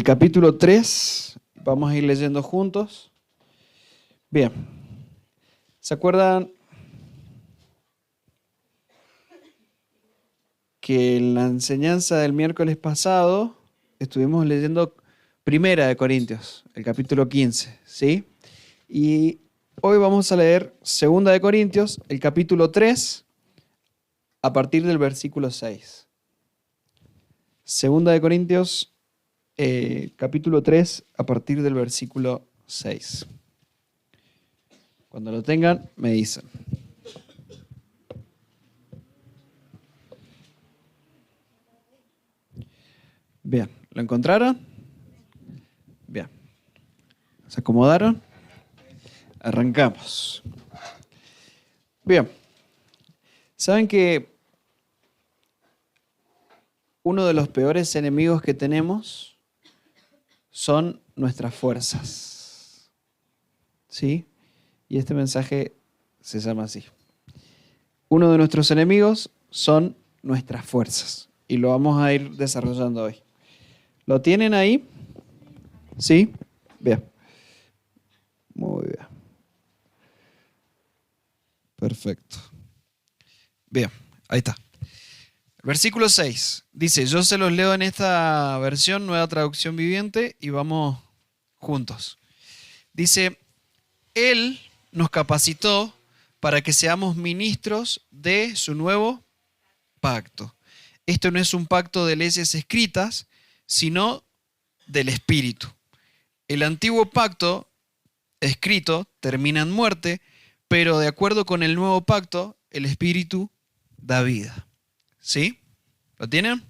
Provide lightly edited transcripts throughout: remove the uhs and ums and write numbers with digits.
capítulo 3, vamos a ir leyendo juntos. Bien, ¿se acuerdan que en la enseñanza del miércoles pasado estuvimos leyendo Primera de Corintios, el capítulo 15, ¿sí? Y hoy vamos a leer Segunda de Corintios, el capítulo 3, a partir del versículo 6. Segunda de Corintios, capítulo 3, a partir del versículo 6. Cuando lo tengan, me dicen. Bien, ¿lo encontraron? Bien. ¿Se acomodaron? Arrancamos. Bien. ¿Saben que uno de los peores enemigos que tenemos son nuestras fuerzas? ¿Sí? Y este mensaje se llama así. Uno de nuestros enemigos son nuestras fuerzas. Y lo vamos a ir desarrollando hoy. ¿Lo tienen ahí? ¿Sí? Bien. Muy bien. Perfecto. Bien, ahí está. Versículo 6 dice, yo se los leo en esta versión, Nueva Traducción Viviente, y vamos juntos. Dice, Él nos capacitó para que seamos ministros de su nuevo pacto. Esto no es un pacto de leyes escritas, sino del Espíritu. El antiguo pacto escrito termina en muerte, pero de acuerdo con el nuevo pacto, el Espíritu da vida. ¿Sí? ¿Lo tienen?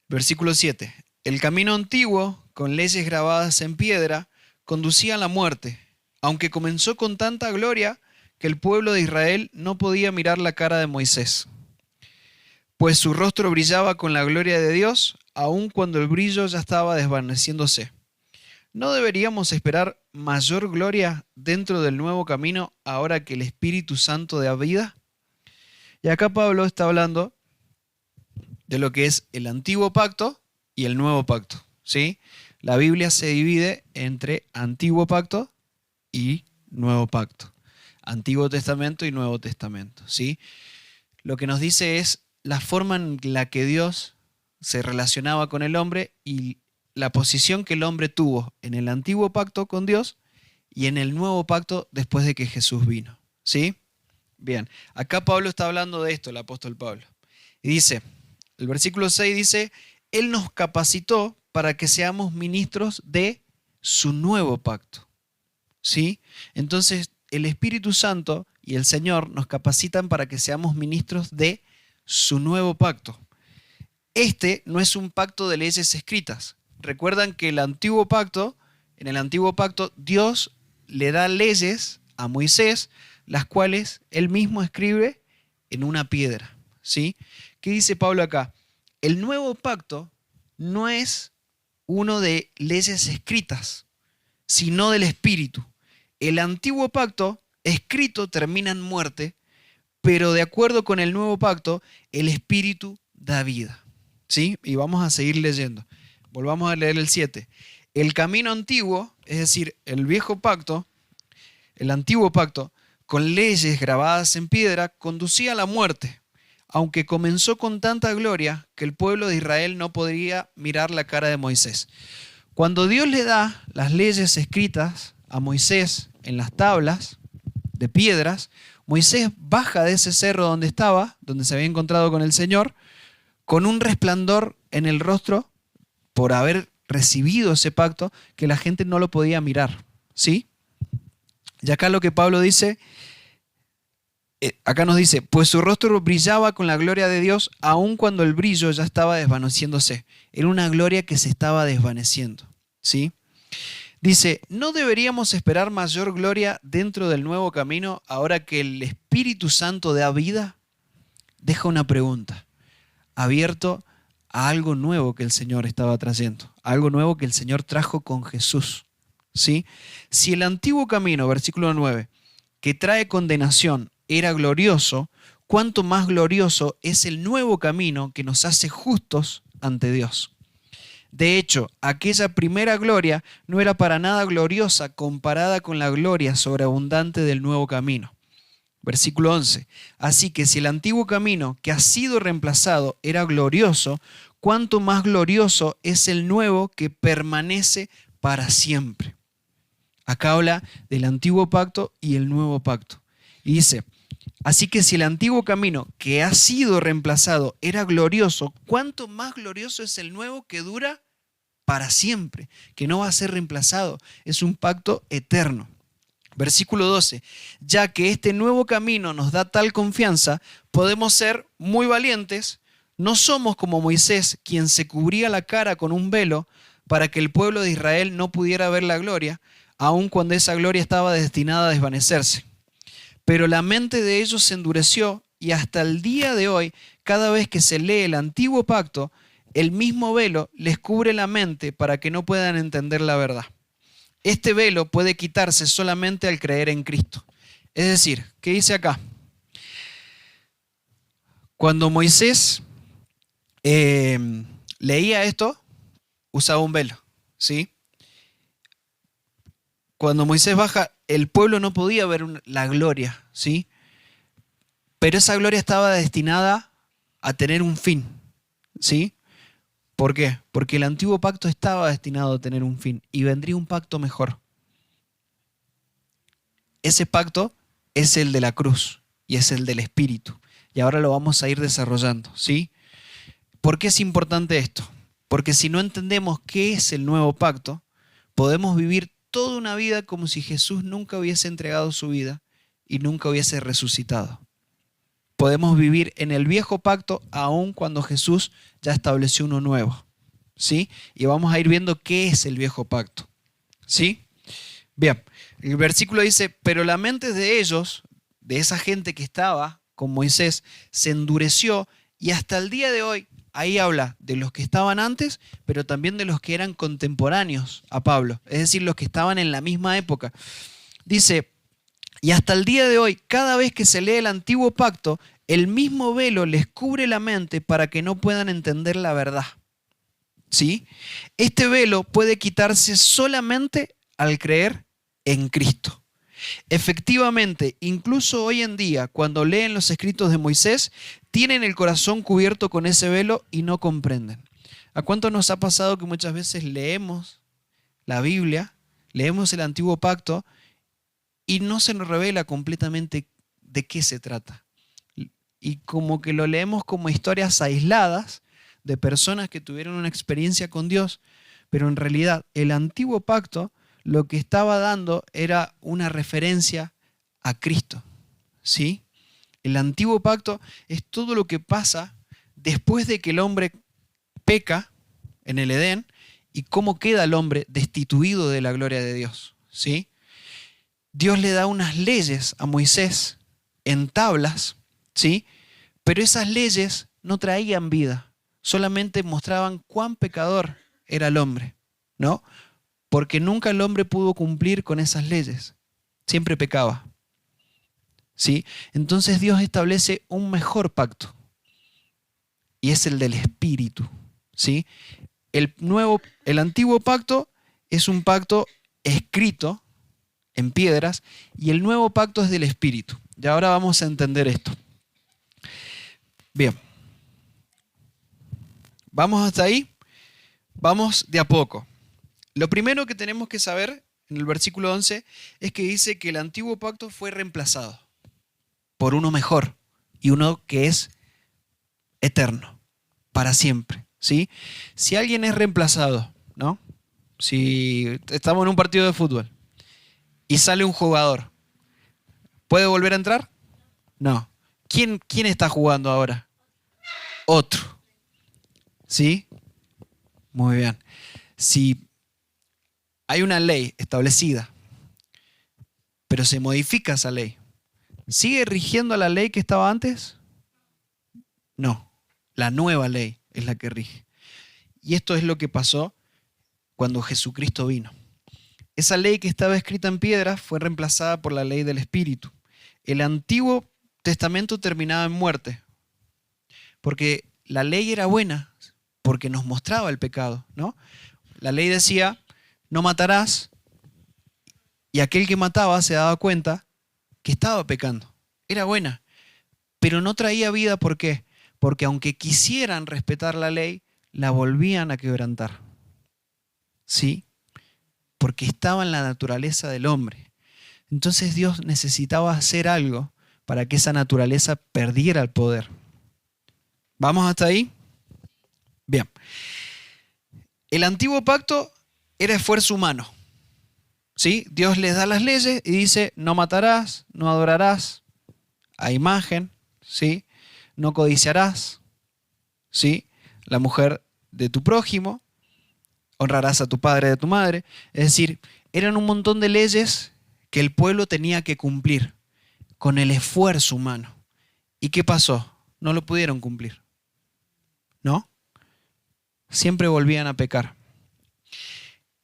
Versículo 7. El camino antiguo, con leyes grabadas en piedra, conducía a la muerte, aunque comenzó con tanta gloria que el pueblo de Israel no podía mirar la cara de Moisés, pues su rostro brillaba con la gloria de Dios, aun cuando el brillo ya estaba desvaneciéndose. ¿No deberíamos esperar mayor gloria dentro del nuevo camino ahora que el Espíritu Santo da vida? Y acá Pablo está hablando de lo que es el antiguo pacto y el nuevo pacto, ¿sí? La Biblia se divide entre antiguo pacto y nuevo pacto. Antiguo Testamento y Nuevo Testamento, ¿sí? Lo que nos dice es la forma en la que Dios se relacionaba con el hombre y la posición que el hombre tuvo en el antiguo pacto con Dios y en el nuevo pacto después de que Jesús vino, ¿sí? Bien, acá Pablo está hablando de esto, el apóstol Pablo. Y dice, el versículo 6 dice, Él nos capacitó para que seamos ministros de su nuevo pacto, ¿sí? Entonces, el Espíritu Santo y el Señor nos capacitan para que seamos ministros de su nuevo pacto. Este no es un pacto de leyes escritas. Recuerdan que en el antiguo pacto, Dios le da leyes a Moisés, las cuales él mismo escribe en una piedra, ¿sí? ¿Qué dice Pablo acá? El nuevo pacto no es uno de leyes escritas, sino del Espíritu. El antiguo pacto escrito termina en muerte, pero de acuerdo con el nuevo pacto, el Espíritu da vida, ¿sí? Y vamos a seguir leyendo. Volvamos a leer el 7. El camino antiguo, es decir, el viejo pacto, el antiguo pacto, con leyes grabadas en piedra, conducía a la muerte, aunque comenzó con tanta gloria que el pueblo de Israel no podría mirar la cara de Moisés. Cuando Dios le da las leyes escritas a Moisés en las tablas de piedras, Moisés baja de ese cerro donde estaba, donde se había encontrado con el Señor, con un resplandor en el rostro por haber recibido ese pacto que la gente no lo podía mirar, ¿sí? Y acá lo que Pablo dice, acá nos dice, pues su rostro brillaba con la gloria de Dios, aun cuando el brillo ya estaba desvaneciéndose. Era una gloria que se estaba desvaneciendo, ¿sí? Dice, ¿no deberíamos esperar mayor gloria dentro del nuevo camino ahora que el Espíritu Santo da vida? Deja una pregunta, abierto a algo nuevo que el Señor estaba trayendo, algo nuevo que el Señor trajo con Jesús, ¿sí? Si el antiguo camino, versículo 9, que trae condenación era glorioso, ¿cuánto más glorioso es el nuevo camino que nos hace justos ante Dios? De hecho, aquella primera gloria no era para nada gloriosa comparada con la gloria sobreabundante del nuevo camino. Versículo 11. Así que si el antiguo camino que ha sido reemplazado era glorioso, cuánto más glorioso es el nuevo que permanece para siempre. Acá habla del antiguo pacto y el nuevo pacto. Y dice, así que si el antiguo camino que ha sido reemplazado era glorioso, cuánto más glorioso es el nuevo que dura para siempre, que no va a ser reemplazado. Es un pacto eterno. Versículo 12, ya que este nuevo camino nos da tal confianza, podemos ser muy valientes. No somos como Moisés, quien se cubría la cara con un velo para que el pueblo de Israel no pudiera ver la gloria, aun cuando esa gloria estaba destinada a desvanecerse. Pero la mente de ellos se endureció y hasta el día de hoy, cada vez que se lee el antiguo pacto, el mismo velo les cubre la mente para que no puedan entender la verdad. Este velo puede quitarse solamente al creer en Cristo. Es decir, ¿qué dice acá? Cuando Moisés leía esto, usaba un velo, ¿sí? Cuando Moisés baja, el pueblo no podía ver la gloria, ¿sí? Pero esa gloria estaba destinada a tener un fin, ¿sí? ¿Por qué? Porque el antiguo pacto estaba destinado a tener un fin y vendría un pacto mejor. Ese pacto es el de la cruz y es el del Espíritu. Y ahora lo vamos a ir desarrollando, ¿sí? ¿Por qué es importante esto? Porque si no entendemos qué es el nuevo pacto, podemos vivir toda una vida como si Jesús nunca hubiese entregado su vida y nunca hubiese resucitado. Podemos vivir en el viejo pacto aun cuando Jesús ya estableció uno nuevo, ¿sí? Y vamos a ir viendo qué es el viejo pacto, ¿sí? Bien, el versículo dice, pero la mente de ellos, de esa gente que estaba con Moisés, se endureció y hasta el día de hoy, ahí habla de los que estaban antes, pero también de los que eran contemporáneos a Pablo, es decir, los que estaban en la misma época. Dice, y hasta el día de hoy, cada vez que se lee el antiguo pacto, el mismo velo les cubre la mente para que no puedan entender la verdad. ¿Sí? Este velo puede quitarse solamente al creer en Cristo. Efectivamente, incluso hoy en día, cuando leen los escritos de Moisés, tienen el corazón cubierto con ese velo y no comprenden. ¿A cuánto nos ha pasado que muchas veces leemos la Biblia, leemos el antiguo pacto y no se nos revela completamente de qué se trata? Y como que lo leemos como historias aisladas de personas que tuvieron una experiencia con Dios, pero en realidad el antiguo pacto lo que estaba dando era una referencia a Cristo, ¿sí? El antiguo pacto es todo lo que pasa después de que el hombre peca en el Edén y cómo queda el hombre destituido de la gloria de Dios, ¿sí? Dios le da unas leyes a Moisés en tablas, ¿sí? Pero esas leyes no traían vida, solamente mostraban cuán pecador era el hombre, ¿no? Porque nunca el hombre pudo cumplir con esas leyes, siempre pecaba, ¿sí? Entonces Dios establece un mejor pacto y es el del Espíritu, ¿sí? El antiguo pacto es un pacto escrito en piedras y el nuevo pacto es del Espíritu. Y ahora vamos a entender esto. Bien, ¿vamos hasta ahí? Vamos de a poco. Lo primero que tenemos que saber en el versículo 11 es que dice que el antiguo pacto fue reemplazado por uno mejor y uno que es eterno, para siempre, ¿sí? Si alguien es reemplazado, ¿no? Si estamos en un partido de fútbol y sale un jugador, ¿puede volver a entrar? No. ¿Quién está jugando ahora? Otro. ¿Sí? Muy bien. Si hay una ley establecida, pero se modifica esa ley, ¿sigue rigiendo la ley que estaba antes? No. La nueva ley es la que rige. Y esto es lo que pasó cuando Jesucristo vino. Esa ley que estaba escrita en piedra fue reemplazada por la ley del Espíritu. El Antiguo Testamento terminaba en muerte, porque la ley era buena, porque nos mostraba el pecado, ¿no? La ley decía, no matarás, y aquel que mataba se daba cuenta que estaba pecando. Era buena, pero no traía vida. ¿Por qué? Porque aunque quisieran respetar la ley, la volvían a quebrantar. ¿Sí? Porque estaba en la naturaleza del hombre. Entonces Dios necesitaba hacer algo para que esa naturaleza perdiera el poder. ¿Vamos hasta ahí? Bien. El antiguo pacto era esfuerzo humano. ¿Sí? Dios les da las leyes y dice, no matarás, no adorarás a imagen, ¿sí? No codiciarás, ¿sí? La mujer de tu prójimo, honrarás a tu padre y a tu madre. Es decir, eran un montón de leyes que el pueblo tenía que cumplir con el esfuerzo humano. ¿Y qué pasó? No lo pudieron cumplir, ¿no? Siempre volvían a pecar.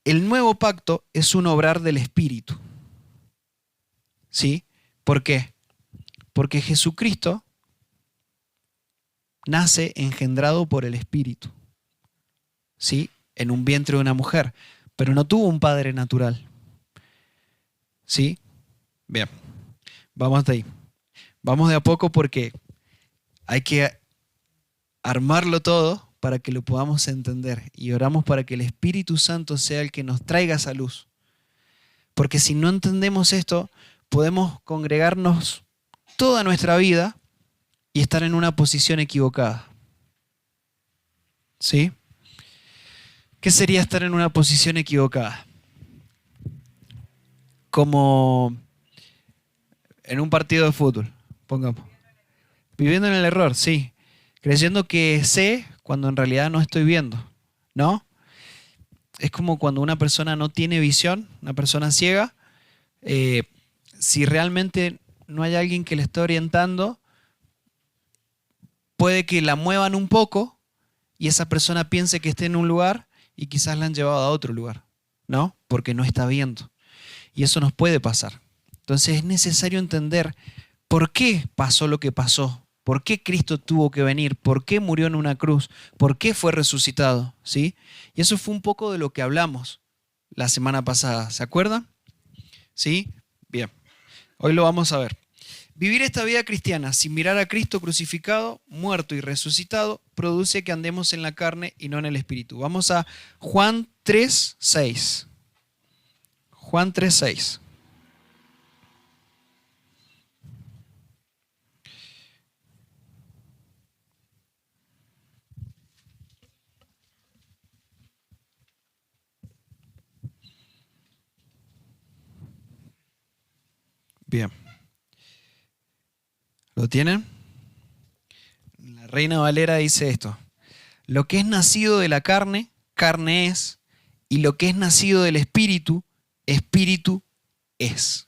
El nuevo pacto es un obrar del Espíritu. ¿Sí? ¿Por qué? Porque Jesucristo nace engendrado por el Espíritu. ¿Sí? En un vientre de una mujer, pero no tuvo un padre natural. ¿Sí? Bien, vamos hasta ahí. Vamos de a poco porque hay que armarlo todo para que lo podamos entender. Y oramos para que el Espíritu Santo sea el que nos traiga esa luz. Porque si no entendemos esto, podemos congregarnos toda nuestra vida y estar en una posición equivocada. ¿Sí? ¿Qué sería estar en una posición equivocada? Como en un partido de fútbol, pongamos. Viviendo en el error, sí. Creyendo que sé cuando en realidad no estoy viendo, ¿no? Es como cuando una persona no tiene visión, una persona ciega, eh, si realmente no hay alguien que le esté orientando, puede que la muevan un poco y esa persona piense que esté en un lugar y quizás la han llevado a otro lugar, ¿no? Porque no está viendo. Y eso nos puede pasar. Entonces es necesario entender por qué pasó lo que pasó, por qué Cristo tuvo que venir, por qué murió en una cruz, por qué fue resucitado, ¿sí? Y eso fue un poco de lo que hablamos la semana pasada, ¿se acuerdan? ¿Sí? Bien, hoy lo vamos a ver. Vivir esta vida cristiana sin mirar a Cristo crucificado, muerto y resucitado, produce que andemos en la carne y no en el espíritu. Vamos a Juan 3:6. Juan 3:6. Bien. ¿Lo tienen? La Reina Valera dice esto: lo que es nacido de la carne, carne es, y lo que es nacido del espíritu, espíritu es.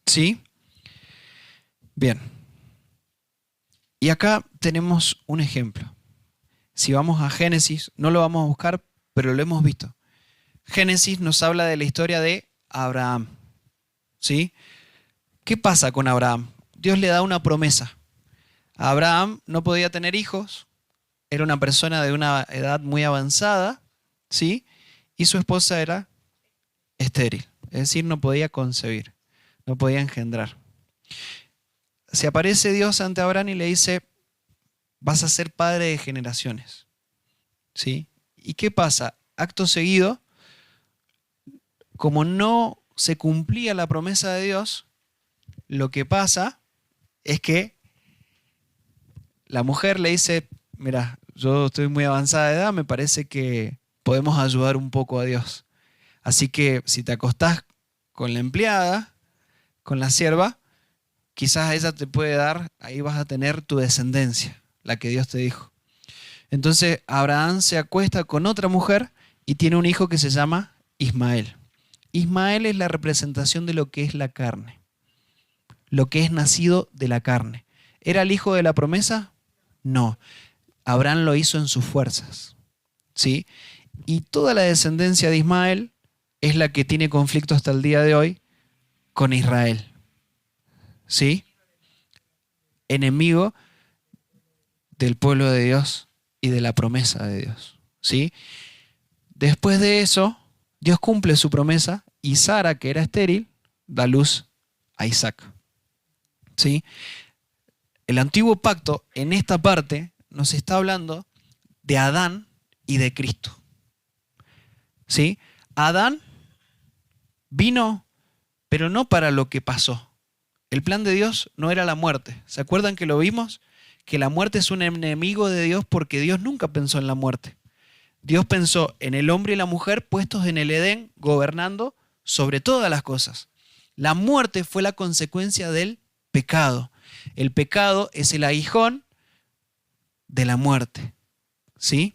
¿Sí? Bien. Y acá tenemos un ejemplo. Si vamos a Génesis, no lo vamos a buscar, pero lo hemos visto. Génesis nos habla de la historia de Abraham. ¿Sí? ¿Qué pasa con Abraham? Dios le da una promesa. Abraham no podía tener hijos, era una persona de una edad muy avanzada, ¿sí? Y su esposa era estéril, es decir, no podía concebir, no podía engendrar. Se aparece Dios ante Abraham y le dice, vas a ser padre de generaciones, ¿sí? ¿Y qué pasa? Acto seguido, como no se cumplía la promesa de Dios, lo que pasa es que la mujer le dice, mira, yo estoy muy avanzada de edad, me parece que podemos ayudar un poco a Dios. Así que si te acostás con la empleada, con la sierva, quizás ella te puede dar, ahí vas a tener tu descendencia, la que Dios te dijo. Entonces Abraham se acuesta con otra mujer y tiene un hijo que se llama Ismael. Ismael es la representación de lo que es la carne, lo que es nacido de la carne. ¿Era el hijo de la promesa? No. Abraham lo hizo en sus fuerzas, ¿sí? Y toda la descendencia de Ismael es la que tiene conflicto hasta el día de hoy con Israel, ¿sí? Enemigo del pueblo de Dios y de la promesa de Dios, ¿sí? Después de eso, Dios cumple su promesa y Sara, que era estéril, da luz a Isaac, ¿sí? El antiguo pacto, en esta parte, nos está hablando de Adán y de Cristo, ¿sí? Adán vino, pero no para lo que pasó. El plan de Dios no era la muerte. ¿Se acuerdan que lo vimos? Que la muerte es un enemigo de Dios porque Dios nunca pensó en la muerte. Dios pensó en el hombre y la mujer puestos en el Edén, gobernando sobre todas las cosas. La muerte fue la consecuencia del pecado. El pecado es el aguijón de la muerte. ¿Sí?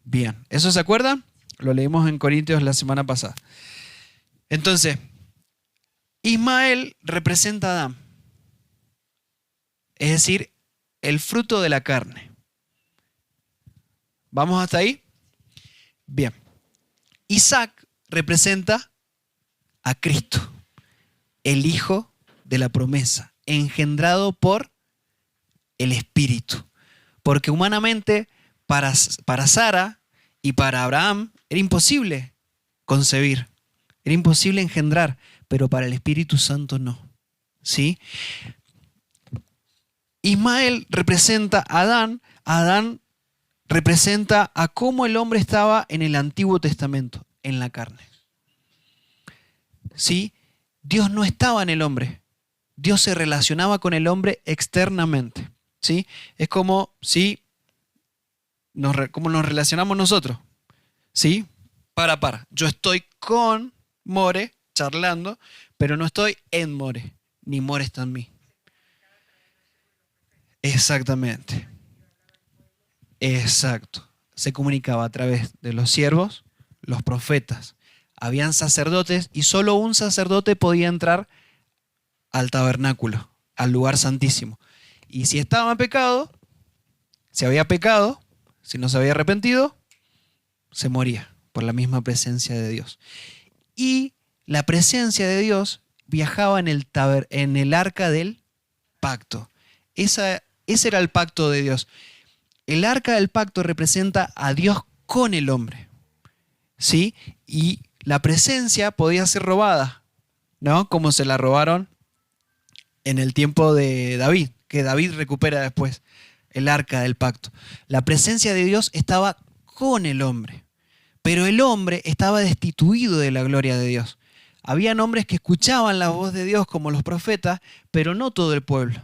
Bien. ¿Eso se acuerdan? Lo leímos en Corintios la semana pasada. Entonces, Ismael representa a Adán, es decir, el fruto de la carne. ¿Vamos hasta ahí? Bien. Isaac representa a Cristo, el hijo de la promesa, engendrado por el Espíritu. Porque humanamente para Sara y para Abraham era imposible concebir, era imposible engendrar, pero para el Espíritu Santo no. ¿Sí? Ismael representa a Adán, Adán representa a cómo el hombre estaba en el Antiguo Testamento, en la carne. ¿Sí? Dios no estaba en el hombre, Dios se relacionaba con el hombre externamente. ¿Sí? Es como si como nos relacionamos nosotros. ¿Sí? Par a par. Yo estoy con More charlando, pero no estoy en More, ni More está en mí. Exactamente. Exacto. Se comunicaba a través de los siervos, los profetas. Habían sacerdotes y solo un sacerdote podía entrar al tabernáculo, al lugar santísimo. Y si estaba en pecado, si había pecado, si no se había arrepentido, se moría por la misma presencia de Dios. Y la presencia de Dios viajaba en el arca del pacto. Ese era el pacto de Dios. El arca del pacto representa a Dios con el hombre, ¿sí? Y la presencia podía ser robada, ¿no? Como se la robaron en el tiempo de David, que David recupera después el arca del pacto. La presencia de Dios estaba con el hombre, pero el hombre estaba destituido de la gloria de Dios. Habían hombres que escuchaban la voz de Dios como los profetas, pero no todo el pueblo.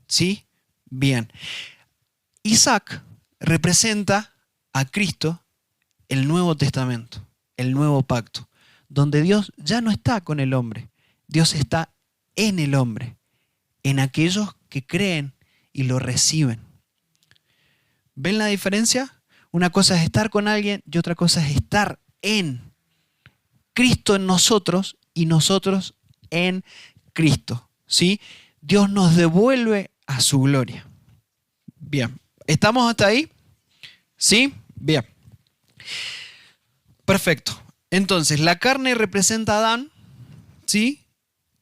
¿Sí? Bien. Isaac representa a Cristo, el Nuevo Testamento, el Nuevo Pacto, donde Dios ya no está con el hombre, Dios está en el hombre, en aquellos que creen y lo reciben. ¿Ven la diferencia? Una cosa es estar con alguien y otra cosa es estar en Cristo en nosotros y nosotros en Cristo. ¿Sí? Dios nos devuelve a su gloria. Bien, ¿estamos hasta ahí? ¿Sí? Bien. Perfecto. Entonces, la carne representa a Adán, ¿sí?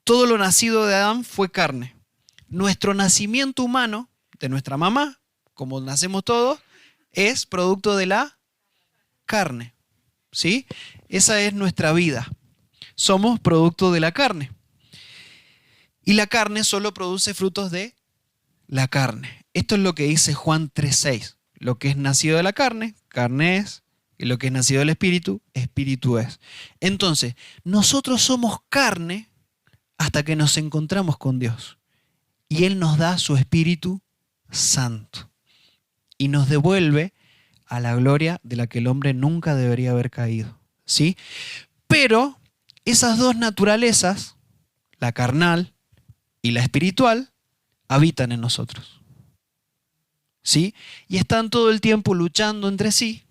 Todo lo nacido de Adán fue carne. Nuestro nacimiento humano, de nuestra mamá, como nacemos todos, es producto de la carne, ¿sí? Esa es nuestra vida. Somos producto de la carne. Y la carne solo produce frutos de la carne. Esto es lo que dice Juan 3:6. Lo que es nacido de la carne, carne es, y lo que es nacido del espíritu, espíritu es. Entonces, nosotros somos carne hasta que nos encontramos con Dios. Y Él nos da su Espíritu Santo. Y nos devuelve a la gloria de la que el hombre nunca debería haber caído. ¿Sí? Pero esas dos naturalezas, la carnal y la espiritual, habitan en nosotros. ¿Sí? Y están todo el tiempo luchando entre sí.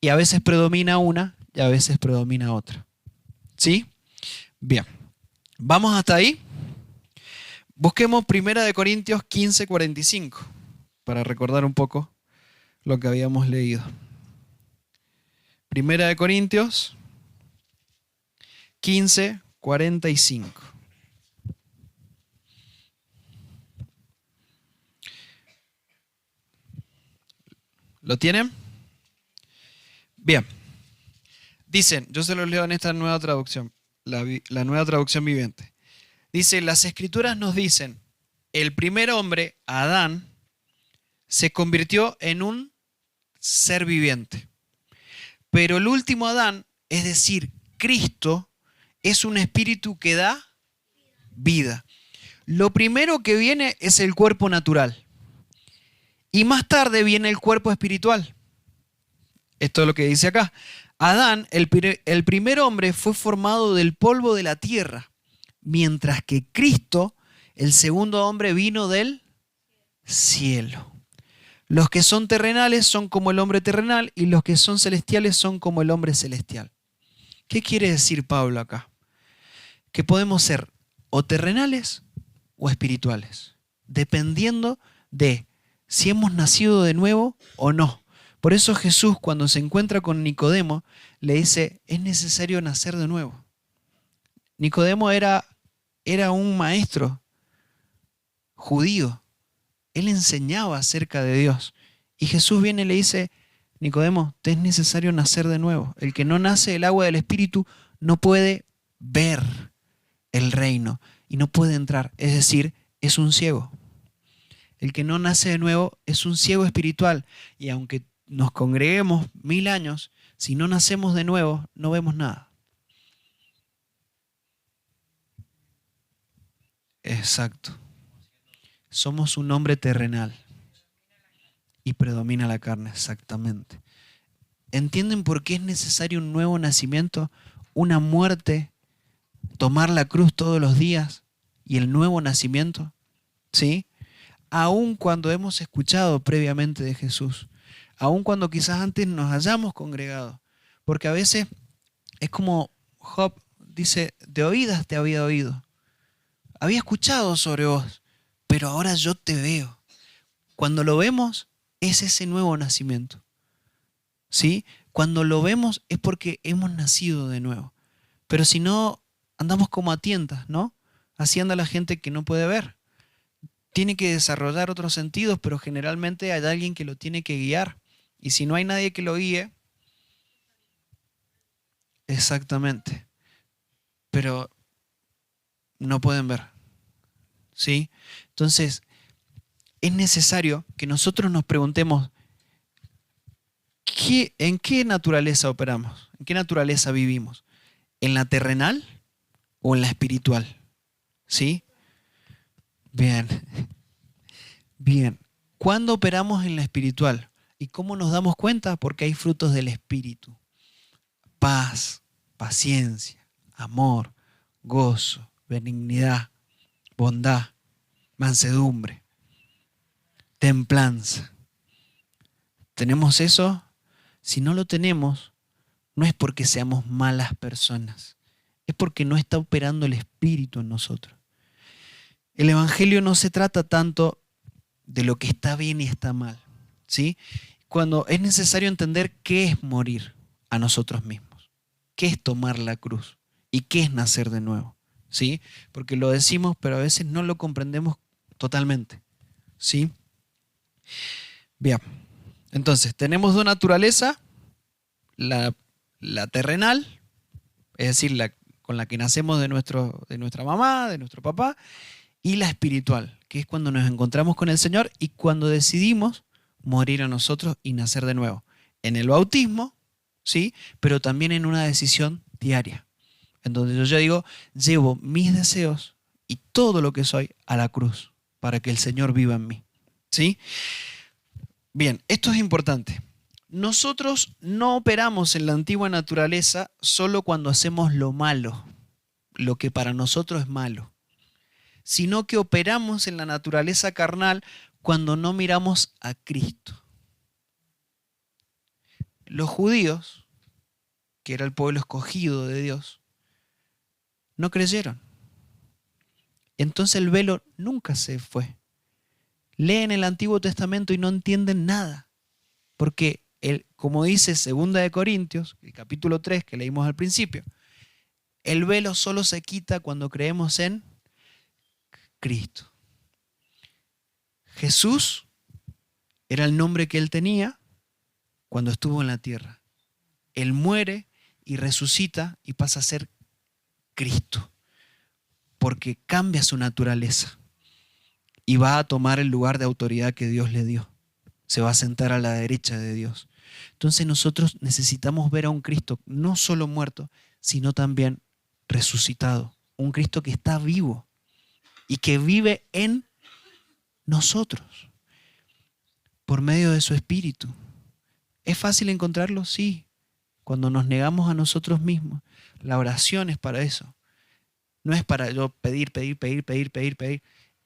Y a veces predomina una y a veces predomina otra. ¿Sí? Bien. ¿Vamos hasta ahí? Busquemos 1 Corintios 15:45 para recordar un poco lo que habíamos leído. 1 Corintios 15:45. ¿Lo tienen? Bien. Dicen, yo se los leo en esta nueva traducción, la nueva traducción viviente. Dice, las escrituras nos dicen, el primer hombre, Adán, se convirtió en un ser viviente. Pero el último Adán, es decir, Cristo, es un espíritu que da vida. Lo primero que viene es el cuerpo natural. Y más tarde viene el cuerpo espiritual. Esto es lo que dice acá. Adán, el primer hombre, fue formado del polvo de la tierra, mientras que Cristo, el segundo hombre, vino del cielo. Los que son terrenales son como el hombre terrenal y los que son celestiales son como el hombre celestial. ¿Qué quiere decir Pablo acá? Que podemos ser o terrenales o espirituales, dependiendo de si hemos nacido de nuevo o no. Por eso Jesús, cuando se encuentra con Nicodemo, le dice, es necesario nacer de nuevo. Nicodemo era un maestro judío. Él enseñaba acerca de Dios. Y Jesús viene y le dice, Nicodemo, te es necesario nacer de nuevo. El que no nace del agua del Espíritu no puede ver el reino y no puede entrar. Es decir, es un ciego. El que no nace de nuevo es un ciego espiritual. Y aunque nos congreguemos 1000 años, si no nacemos de nuevo, no vemos nada. Exacto. Somos un hombre terrenal y predomina la carne, exactamente. ¿Entienden por qué es necesario un nuevo nacimiento, una muerte, tomar la cruz todos los días y el nuevo nacimiento? ¿Sí? Aun cuando hemos escuchado previamente de Jesús, aun cuando quizás antes nos hayamos congregado, porque a veces es como Job dice, de oídas te había oído, había escuchado sobre vos, pero ahora yo te veo. Cuando lo vemos es ese nuevo nacimiento, ¿sí? Cuando lo vemos es porque hemos nacido de nuevo, pero si no, andamos como a tientas, ¿no? Así anda la gente que no puede ver. Tiene que desarrollar otros sentidos, pero generalmente hay alguien que lo tiene que guiar. Y si no hay nadie que lo guíe, exactamente, pero no pueden ver, ¿sí? Entonces, es necesario que nosotros nos preguntemos, ¿en qué naturaleza operamos? ¿En qué naturaleza vivimos? ¿En la terrenal o en la espiritual? ¿Sí? Bien, bien. ¿Cuándo operamos en la espiritual? ¿Y cómo nos damos cuenta? Porque hay frutos del espíritu. Paz, paciencia, amor, gozo, benignidad, bondad, mansedumbre, templanza. ¿Tenemos eso? Si no lo tenemos, no es porque seamos malas personas, es porque no está operando el Espíritu en nosotros. El Evangelio no se trata tanto de lo que está bien y está mal, ¿sí? Cuando es necesario entender qué es morir a nosotros mismos, qué es tomar la cruz y qué es nacer de nuevo, ¿sí? Porque lo decimos, pero a veces no lo comprendemos totalmente, ¿sí? Bien, entonces tenemos dos naturalezas, la terrenal, es decir, con la que nacemos de nuestra mamá, de nuestro papá, y la espiritual, que es cuando nos encontramos con el Señor y cuando decidimos morir a nosotros y nacer de nuevo. En el bautismo, ¿sí? Pero también en una decisión diaria, en donde yo ya digo, llevo mis deseos y todo lo que soy a la cruz para que el Señor viva en mí, ¿sí? Bien, esto es importante. Nosotros no operamos en la antigua naturaleza solo cuando hacemos lo malo, lo que para nosotros es malo, sino que operamos en la naturaleza carnal cuando no miramos a Cristo. Los judíos, que era el pueblo escogido de Dios, no creyeron. Entonces el velo nunca se fue. Leen el Antiguo Testamento y no entienden nada, porque como dice 2 Corintios, el capítulo 3 que leímos al principio, el velo solo se quita cuando creemos en Cristo. Jesús era el nombre que él tenía, cuando estuvo en la tierra. Él muere y resucita y pasa a ser Cristo, porque cambia su naturaleza y va a tomar el lugar de autoridad que Dios le dio. Se va a sentar a la derecha de Dios. Entonces nosotros necesitamos ver a un Cristo no solo muerto, sino también resucitado. Un Cristo que está vivo y que vive en nosotros por medio de su Espíritu. ¿Es fácil encontrarlo? Sí. Cuando nos negamos a nosotros mismos, la oración es para eso. No es para yo pedir.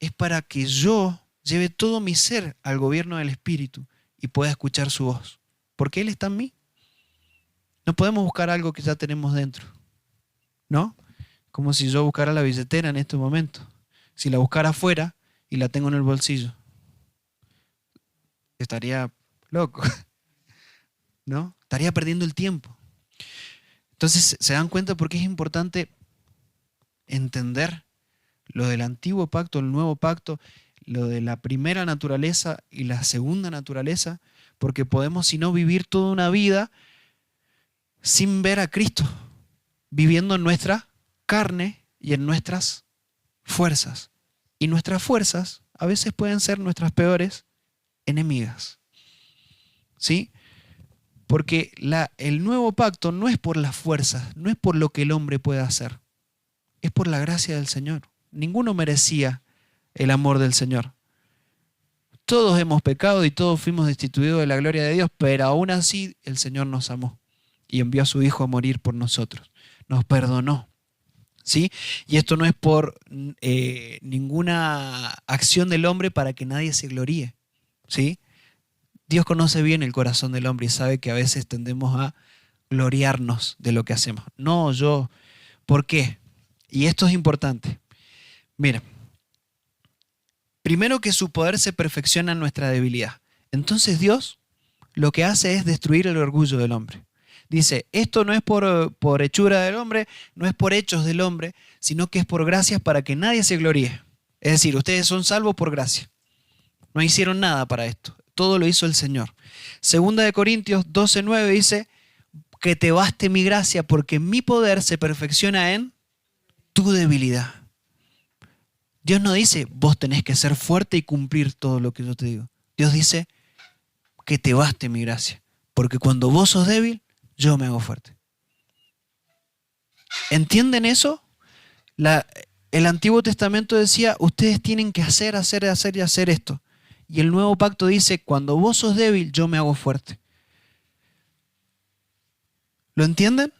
Es para que yo lleve todo mi ser al gobierno del Espíritu y pueda escuchar su voz. Porque Él está en mí. No podemos buscar algo que ya tenemos dentro, ¿no? Como si yo buscara la billetera en este momento. Si la buscara afuera y la tengo en el bolsillo, estaría loco, ¿no? Estaría perdiendo el tiempo. Entonces, ¿se dan cuenta por qué es importante entender lo del antiguo pacto, el nuevo pacto, lo de la primera naturaleza y la segunda naturaleza? Porque podemos, si no, vivir toda una vida sin ver a Cristo, viviendo en nuestra carne y en nuestras fuerzas. Y nuestras fuerzas a veces pueden ser nuestras peores enemigas. ¿Sí? Porque el nuevo pacto no es por las fuerzas, no es por lo que el hombre puede hacer, es por la gracia del Señor. Ninguno merecía el amor del Señor. Todos hemos pecado y todos fuimos destituidos de la gloria de Dios, pero aún así el Señor nos amó y envió a su Hijo a morir por nosotros. Nos perdonó. ¿Sí? Y esto no es por ninguna acción del hombre para que nadie se gloríe. ¿Sí? Dios conoce bien el corazón del hombre y sabe que a veces tendemos a gloriarnos de lo que hacemos. No, yo. ¿Por qué? Y esto es importante. Mira, primero que su poder se perfecciona en nuestra debilidad. Entonces Dios lo que hace es destruir el orgullo del hombre. Dice, esto no es por hechura del hombre, no es por hechos del hombre, sino que es por gracias para que nadie se gloríe. Es decir, ustedes son salvos por gracia. No hicieron nada para esto. Todo lo hizo el Señor. Segunda de Corintios 12:9 dice, que te baste mi gracia porque mi poder se perfecciona en tu debilidad. Dios no dice, vos tenés que ser fuerte y cumplir todo lo que yo te digo. Dios dice, que te baste mi gracia. Porque cuando vos sos débil, yo me hago fuerte. ¿Entienden eso? El Antiguo Testamento decía, ustedes tienen que hacer esto. Y el Nuevo Pacto dice, cuando vos sos débil, yo me hago fuerte. ¿Lo entienden?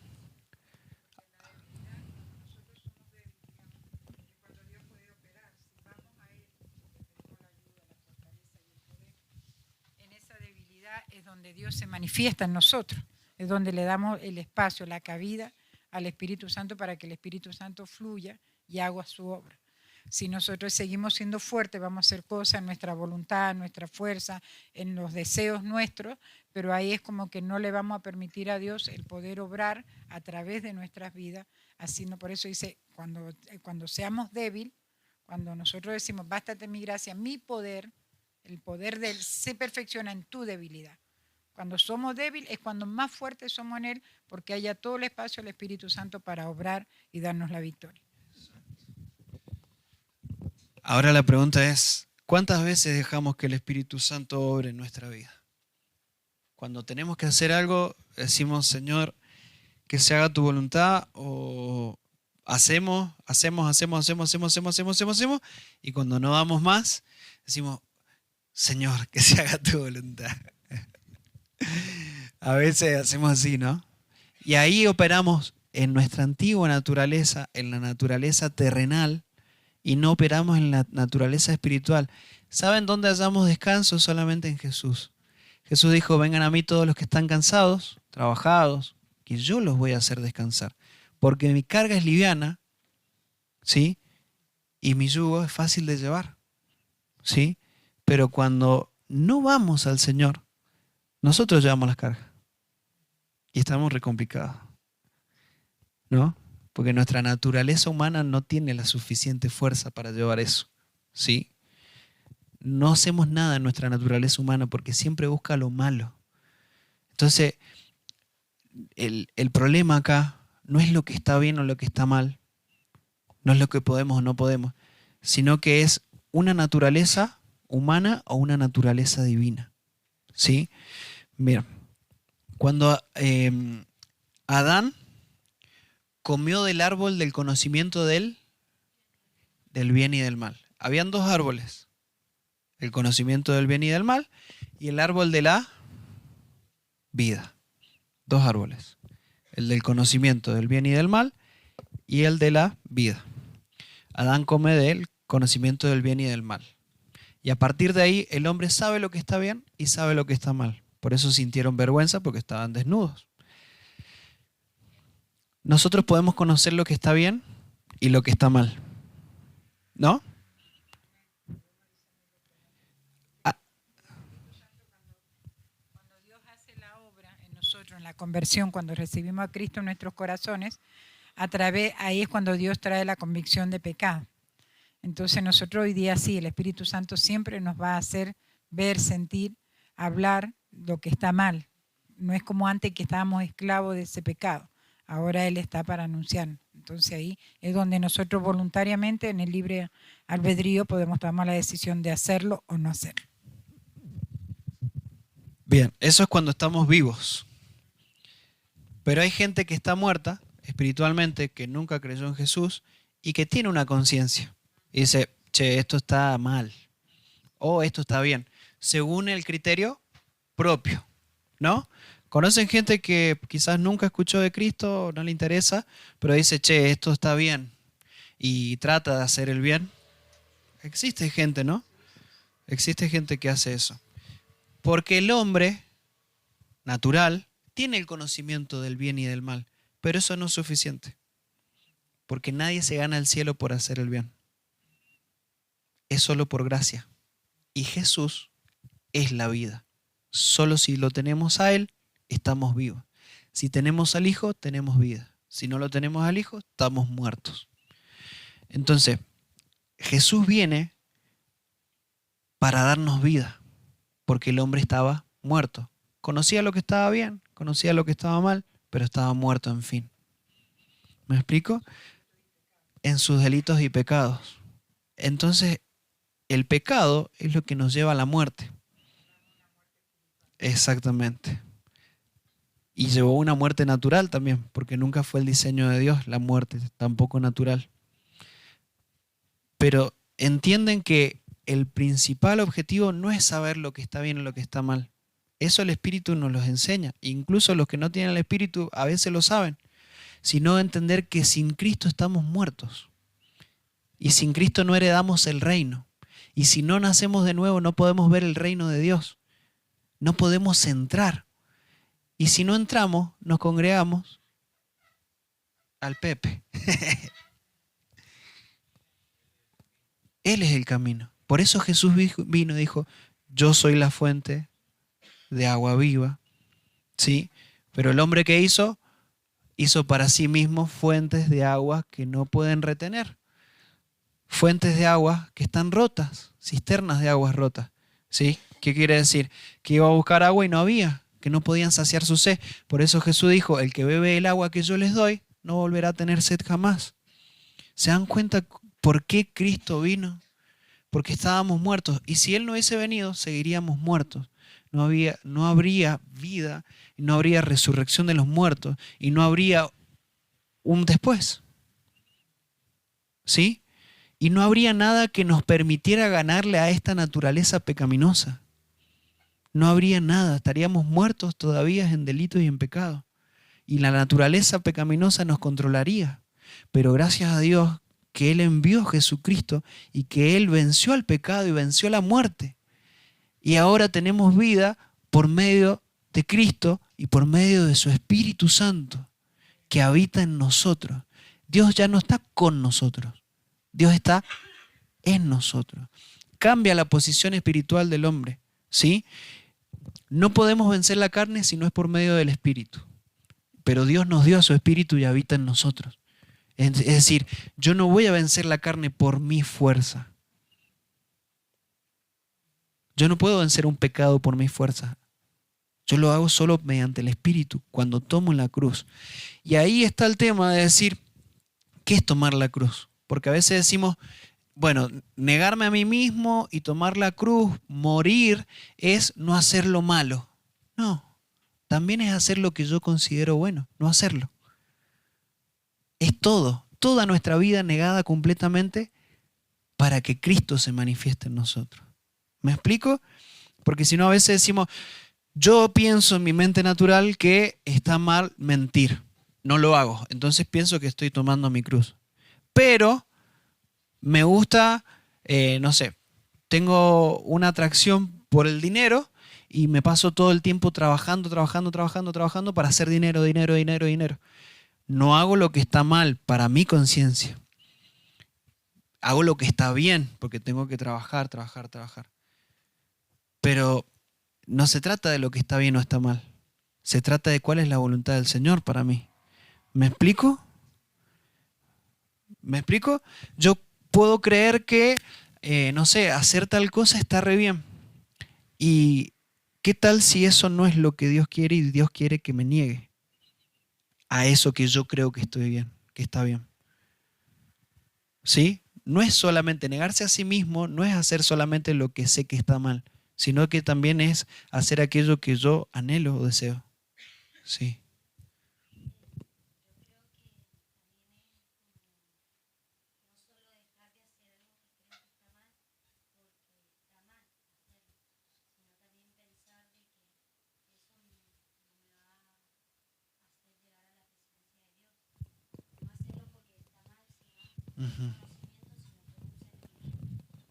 En esa debilidad es donde Dios se manifiesta en nosotros. Es donde le damos el espacio, la cabida al Espíritu Santo para que el Espíritu Santo fluya y haga su obra. Si nosotros seguimos siendo fuertes, vamos a hacer cosas en nuestra voluntad, en nuestra fuerza, en los deseos nuestros, pero ahí es como que no le vamos a permitir a Dios el poder obrar a través de nuestras vidas. Así no, por eso dice, cuando seamos débiles, cuando nosotros decimos, bástate mi gracia, mi poder, el poder de Él se perfecciona en tu debilidad. Cuando somos débiles es cuando más fuertes somos en Él, porque haya todo el espacio del Espíritu Santo para obrar y darnos la victoria. Ahora la pregunta es, ¿cuántas veces dejamos que el Espíritu Santo obre en nuestra vida? Cuando tenemos que hacer algo, decimos, Señor, que se haga tu voluntad, o hacemos, y cuando no damos más, decimos, Señor, que se haga tu voluntad. A veces hacemos así, ¿no? Y ahí operamos en nuestra antigua naturaleza, en la naturaleza terrenal, y no operamos en la naturaleza espiritual. ¿Saben dónde hallamos descanso? Solamente en Jesús. Jesús dijo, vengan a mí todos los que están cansados, trabajados, que yo los voy a hacer descansar. Porque mi carga es liviana, ¿sí? Y mi yugo es fácil de llevar, ¿sí? Pero cuando no vamos al Señor, nosotros llevamos las cargas. Y estamos recomplicados, ¿no? Porque nuestra naturaleza humana no tiene la suficiente fuerza para llevar eso, ¿sí? No hacemos nada en nuestra naturaleza humana porque siempre busca lo malo. Entonces, el problema acá no es lo que está bien o lo que está mal, no es lo que podemos o no podemos, sino que es una naturaleza humana o una naturaleza divina. ¿Sí? Mira, cuando Adán comió del árbol del conocimiento del bien y del mal. Habían dos árboles, el conocimiento del bien y del mal y el árbol de la vida. Dos árboles, el del conocimiento del bien y del mal y el de la vida. Adán come del conocimiento del bien y del mal. Y a partir de ahí el hombre sabe lo que está bien y sabe lo que está mal. Por eso sintieron vergüenza porque estaban desnudos. Nosotros podemos conocer lo que está bien y lo que está mal, ¿no? Ah, Cuando Dios hace la obra en nosotros, en la conversión, cuando recibimos a Cristo en nuestros corazones, ahí es cuando Dios trae la convicción de pecado. Entonces nosotros hoy día sí, el Espíritu Santo siempre nos va a hacer ver, sentir, hablar lo que está mal. No es como antes que estábamos esclavos de ese pecado. Ahora Él está para anunciarnos. Entonces ahí es donde nosotros voluntariamente, en el libre albedrío, podemos tomar la decisión de hacerlo o no hacerlo. bien, eso es cuando estamos vivos. Pero hay gente que está muerta espiritualmente, que nunca creyó en Jesús y que tiene una conciencia. Y dice, che, esto está mal o esto está bien, según el criterio propio, ¿no? ¿Conocen gente que quizás nunca escuchó de Cristo, no le interesa, pero dice, che, esto está bien y trata de hacer el bien? Existe gente, ¿no? Existe gente que hace eso. Porque el hombre natural tiene el conocimiento del bien y del mal, pero eso no es suficiente. Porque nadie se gana el cielo por hacer el bien. Es solo por gracia. Y Jesús es la vida. Solo si lo tenemos a Él, estamos vivos. Si tenemos al Hijo, tenemos vida. Si no lo tenemos al Hijo, estamos muertos. Entonces, Jesús viene para darnos vida, porque el hombre estaba muerto. Conocía lo que estaba bien, conocía lo que estaba mal, pero estaba muerto en fin. ¿Me explico? En sus delitos y pecados. Entonces, el pecado es lo que nos lleva a la muerte. Exactamente. Y llevó una muerte natural también, porque nunca fue el diseño de Dios la muerte, tampoco natural. Pero entienden que el principal objetivo no es saber lo que está bien o lo que está mal. Eso el Espíritu nos los enseña. Incluso los que no tienen el Espíritu a veces lo saben. Sino entender que sin Cristo estamos muertos. Y sin Cristo no heredamos el reino. Y si no nacemos de nuevo no podemos ver el reino de Dios. No podemos entrar. Y si no entramos, nos congregamos al Pepe. Él es el camino. Por eso Jesús vino y dijo, yo soy la fuente de agua viva. ¿Sí? Pero el hombre que hizo para sí mismo fuentes de agua que no pueden retener. Fuentes de agua que están rotas, cisternas de aguas rotas. ¿Sí? ¿Qué quiere decir? Que iba a buscar agua y no había, que no podían saciar su sed. Por eso Jesús dijo, el que bebe el agua que yo les doy, no volverá a tener sed jamás. ¿Se dan cuenta por qué Cristo vino? Porque estábamos muertos. Y si Él no hubiese venido, seguiríamos muertos. No habría vida, no habría resurrección de los muertos y no habría un después. ¿Sí? Y no habría nada que nos permitiera ganarle a esta naturaleza pecaminosa. No habría nada, estaríamos muertos todavía en delitos y en pecado. Y la naturaleza pecaminosa nos controlaría. Pero gracias a Dios que Él envió a Jesucristo y que Él venció al pecado y venció la muerte. Y ahora tenemos vida por medio de Cristo y por medio de su Espíritu Santo que habita en nosotros. Dios ya no está con nosotros. Dios está en nosotros. Cambia la posición espiritual del hombre, ¿sí? No podemos vencer la carne si no es por medio del Espíritu. Pero Dios nos dio a su Espíritu y habita en nosotros. Es decir, yo no voy a vencer la carne por mi fuerza. Yo no puedo vencer un pecado por mi fuerza. Yo lo hago solo mediante el Espíritu, cuando tomo la cruz. Y ahí está el tema de decir, ¿qué es tomar la cruz? Porque a veces decimos, bueno, negarme a mí mismo y tomar la cruz, morir, es no hacer lo malo. No, también es hacer lo que yo considero bueno, no hacerlo. Es todo, toda nuestra vida negada completamente para que Cristo se manifieste en nosotros. ¿Me explico? Porque si no, a veces decimos, yo pienso en mi mente natural que está mal mentir. No lo hago. Entonces pienso que estoy tomando mi cruz. Pero me gusta, no sé, tengo una atracción por el dinero y me paso todo el tiempo trabajando para hacer dinero, dinero, dinero, dinero. No hago lo que está mal para mi conciencia. Hago lo que está bien porque tengo que trabajar, trabajar, trabajar. Pero no se trata de lo que está bien o está mal. Se trata de cuál es la voluntad del Señor para mí. ¿Me explico? ¿Me explico? Yo puedo creer que, no sé, hacer tal cosa está re bien. ¿Y qué tal si eso no es lo que Dios quiere y Dios quiere que me niegue a eso que yo creo que estoy bien, que está bien? ¿Sí? No es solamente negarse a sí mismo, no es hacer solamente lo que sé que está mal, sino que también es hacer aquello que yo anhelo o deseo. Sí. Ujú.